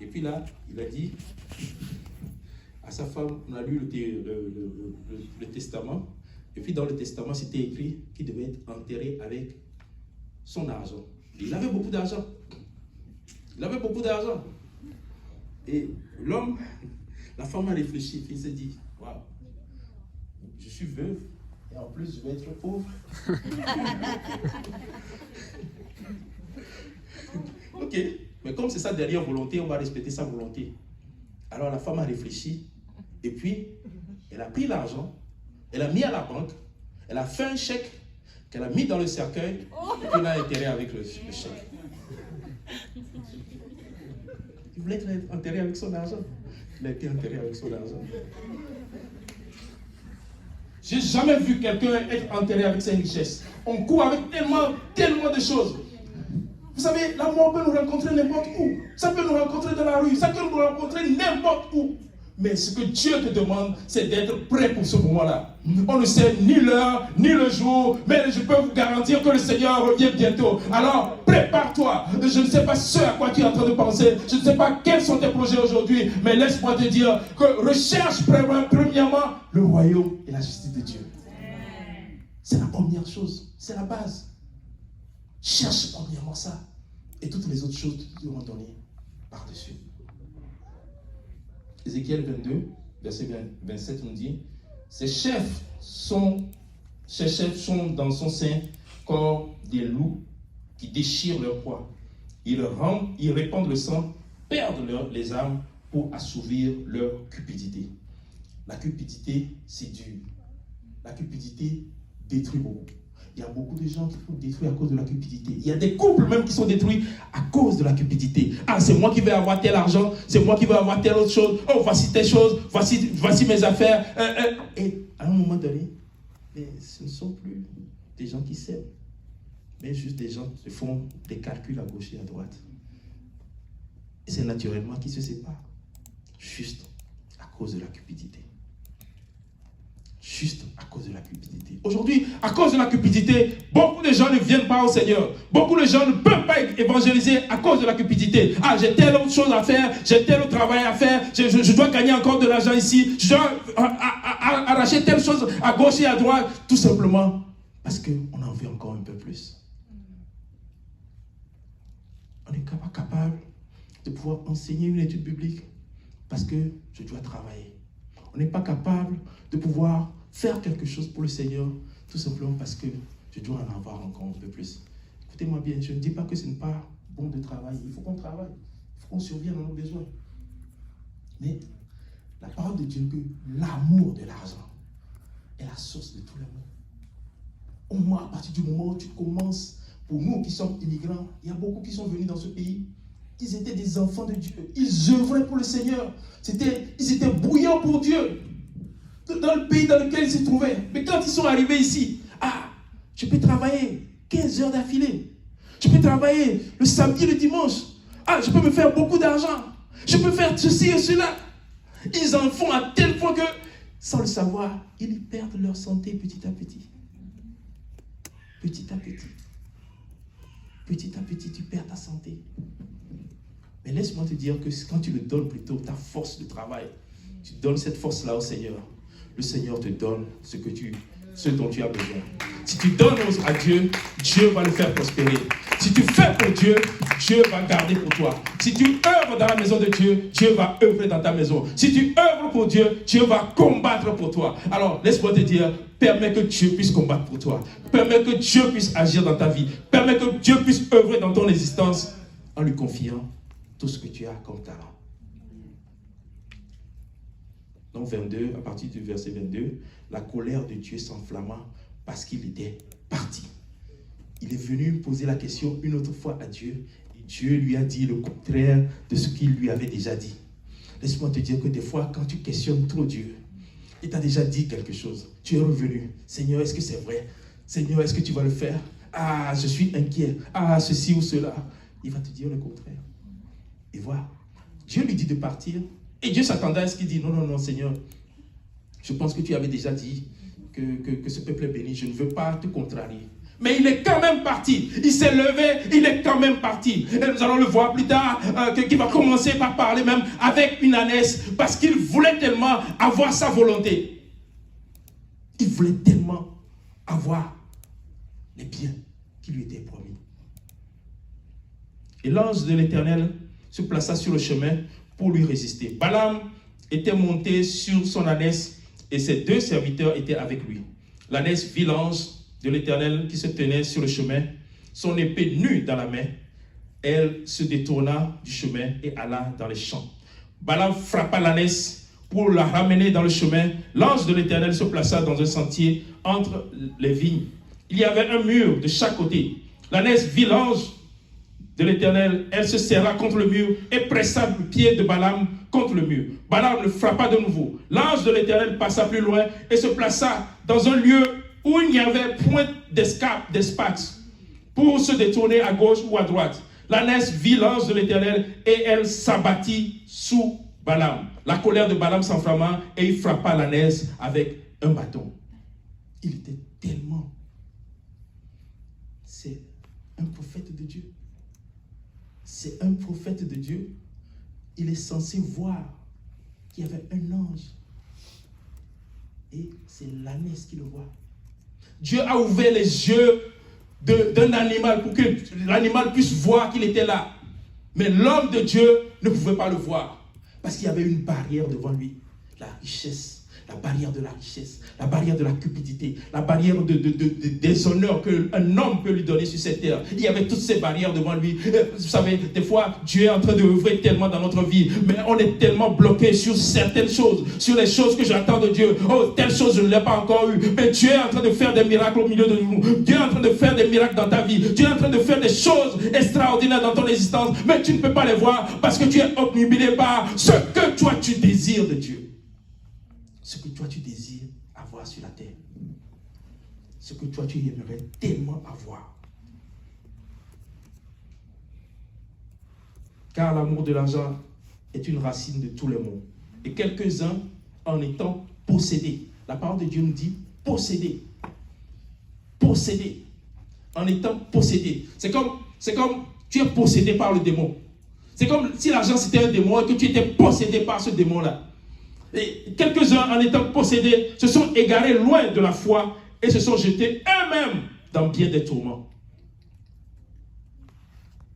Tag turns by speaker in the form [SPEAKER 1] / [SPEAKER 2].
[SPEAKER 1] Et puis là, il a dit à sa femme, on a lu le testament, et puis dans le testament, c'était écrit qu'il devait être enterré avec son argent. Il avait beaucoup d'argent. Il avait beaucoup d'argent. Et l'homme, la femme a réfléchi, puis il s'est dit, waouh, je suis veuve, et en plus je vais être pauvre. Ok, mais comme c'est sa dernière volonté, on va respecter sa volonté. Alors la femme a réfléchi, et puis elle a pris l'argent, elle a mis à la banque, elle a fait un chèque qu'elle a mis dans le cercueil, et puis elle a enterré avec le chèque. Il voulait être enterré avec son argent. Il a été enterré avec son argent. J'ai jamais vu quelqu'un être enterré avec ses richesses. On court avec tellement de choses. Vous savez, la mort peut nous rencontrer n'importe où. Ça peut nous rencontrer dans la rue. Ça peut nous rencontrer n'importe où. Mais ce que Dieu te demande, c'est d'être prêt pour ce moment-là. On ne sait ni l'heure, ni le jour, mais je peux vous garantir que le Seigneur revient bientôt. Alors, prépare-toi. Je ne sais pas ce à quoi tu es en train de penser. Je ne sais pas quels sont tes projets aujourd'hui, mais laisse-moi te dire que recherche premièrement le royaume et la justice de Dieu. C'est la première chose. C'est la base. Cherche premièrement ça. Et toutes les autres choses te seront données par-dessus. Ézéchiel 22, verset 27 nous dit, ces chefs sont dans son sein comme des loups qui déchirent leur proie. Ils répandent le sang, perdent les âmes pour assouvir leur cupidité. La cupidité, c'est dur. La cupidité détruit beaucoup. Il y a beaucoup de gens qui sont détruits à cause de la cupidité. Il y a des couples même qui sont détruits à cause de la cupidité. Ah, c'est moi qui vais avoir tel argent, c'est moi qui vais avoir telle autre chose. Oh, voici telle chose, voici mes affaires. Et à un moment donné, mais ce ne sont plus des gens qui s'aiment, mais juste des gens qui font des calculs à gauche et à droite. Et c'est naturellement qu'ils se séparent. Juste à cause de la cupidité. Juste à cause de la cupidité. Aujourd'hui, à cause de la cupidité, beaucoup de gens ne viennent pas au Seigneur. Beaucoup de gens ne peuvent pas évangéliser à cause de la cupidité. Ah, j'ai telle autre chose à faire, j'ai tel autre travail à faire, je dois gagner encore de l'argent ici, je dois arracher telle chose à gauche et à droite, tout simplement parce qu'on en veut encore un peu plus. On n'est pas capable de pouvoir enseigner une étude biblique parce que je dois travailler. On n'est pas capable de pouvoir faire quelque chose pour le Seigneur, tout simplement parce que je dois en avoir encore un peu plus. Écoutez-moi bien, je ne dis pas que ce n'est pas bon de travailler. Il faut qu'on travaille. Il faut qu'on survienne à nos besoins. Mais la parole de Dieu dit que l'amour de l'argent est la source de tout l'amour. Au moins, à partir du moment où tu commences, pour nous qui sommes immigrants, il y a beaucoup qui sont venus dans ce pays. Ils étaient des enfants de Dieu. Ils œuvraient pour le Seigneur. Ils étaient bouillants pour Dieu. Dans le pays dans lequel ils se trouvaient. Mais quand ils sont arrivés ici, je peux travailler 15 heures d'affilée. Je peux travailler le samedi et le dimanche. Je peux me faire beaucoup d'argent. Je peux faire ceci et cela. Ils en font à tel point que, sans le savoir, ils perdent leur santé petit à petit. Petit à petit. Petit à petit, tu perds ta santé. Mais laisse-moi te dire que quand tu le donnes plutôt ta force de travail, tu donnes cette force-là au Seigneur, le Seigneur te donne ce dont tu as besoin. Si tu donnes à Dieu, Dieu va le faire prospérer. Si tu fais pour Dieu, Dieu va garder pour toi. Si tu œuvres dans la maison de Dieu, Dieu va œuvrer dans ta maison. Si tu œuvres pour Dieu, Dieu va combattre pour toi. Alors, laisse-moi te dire, permets que Dieu puisse combattre pour toi. Permets que Dieu puisse agir dans ta vie. Permets que Dieu puisse œuvrer dans ton existence en lui confiant tout ce que tu as comme talent. Donc 22, à partir du verset 22, la colère de Dieu s'enflamma parce qu'il était parti. Il est venu poser la question une autre fois à Dieu et Dieu lui a dit le contraire de ce qu'il lui avait déjà dit. Laisse-moi te dire que des fois, quand tu questionnes trop Dieu, il t'a déjà dit quelque chose. Tu es revenu. Seigneur, est-ce que c'est vrai? Seigneur, est-ce que tu vas le faire? Je suis inquiet. Ceci ou cela. Il va te dire le contraire. Et voilà. Dieu lui dit de partir. Et Dieu s'attendait à ce qu'il dise, non, Seigneur, je pense que tu avais déjà dit que ce peuple est béni. Je ne veux pas te contrarier. Mais il est quand même parti. Il s'est levé, il est quand même parti. Et nous allons le voir plus tard, qu'il va commencer par parler même avec une ânesse, parce qu'il voulait tellement avoir sa volonté. Il voulait tellement avoir les biens qui lui étaient promis. Et l'ange de l'Éternel se plaça sur le chemin pour lui résister. Balaam était monté sur son ânesse et ses 2 serviteurs étaient avec lui. L'ânesse vit l'ange de l'Éternel qui se tenait sur le chemin, son épée nue dans la main. Elle se détourna du chemin et alla dans les champs. Balaam frappa l'ânesse pour la ramener dans le chemin. L'ange de l'Éternel se plaça dans un sentier entre les vignes. Il y avait un mur de chaque côté. L'ânesse vit l'ange de l'Éternel. Elle se serra contre le mur et pressa le pied de Balaam contre le mur. Balaam le frappa de nouveau. L'ange de l'Éternel passa plus loin et se plaça dans un lieu où il n'y avait point d'espace pour se détourner à gauche ou à droite. L'ânesse vit l'ange de l'Éternel et elle s'abattit sous Balaam. La colère de Balaam s'enflamma et il frappa l'ânesse avec un bâton. Il était tellement... C'est un prophète de Dieu. C'est un prophète de Dieu. Il est censé voir qu'il y avait un ange. Et c'est l'ânesse qui le voit. Dieu a ouvert les yeux d'un animal pour que l'animal puisse voir qu'il était là. Mais l'homme de Dieu ne pouvait pas le voir. Parce qu'il y avait une barrière devant lui. La richesse, la barrière de la richesse, la barrière de la cupidité, la barrière des honneurs qu'un homme peut lui donner sur cette terre. Il y avait toutes ces barrières devant lui. Vous savez, des fois, Dieu est en train d'œuvrer tellement dans notre vie, mais on est tellement bloqué sur certaines choses, sur les choses que j'attends de Dieu. Oh, telle chose, je ne l'ai pas encore eu. Mais Dieu est en train de faire des miracles au milieu de nous. Dieu est en train de faire des miracles dans ta vie. Dieu est en train de faire des choses extraordinaires dans ton existence, mais tu ne peux pas les voir parce que tu es obnubilé par ce que toi tu désires de Dieu. Ce que toi tu désires avoir sur la terre. Ce que toi tu aimerais tellement avoir. Car l'amour de l'argent est une racine de tous les maux. Et quelques-uns en étant possédés. La parole de Dieu nous dit possédés. Possédés. En étant possédés. C'est comme tu es possédé par le démon. C'est comme si l'argent c'était un démon et que tu étais possédé par ce démon-là. Et quelques-uns, en étant possédés, se sont égarés loin de la foi et se sont jetés eux-mêmes dans bien des tourments.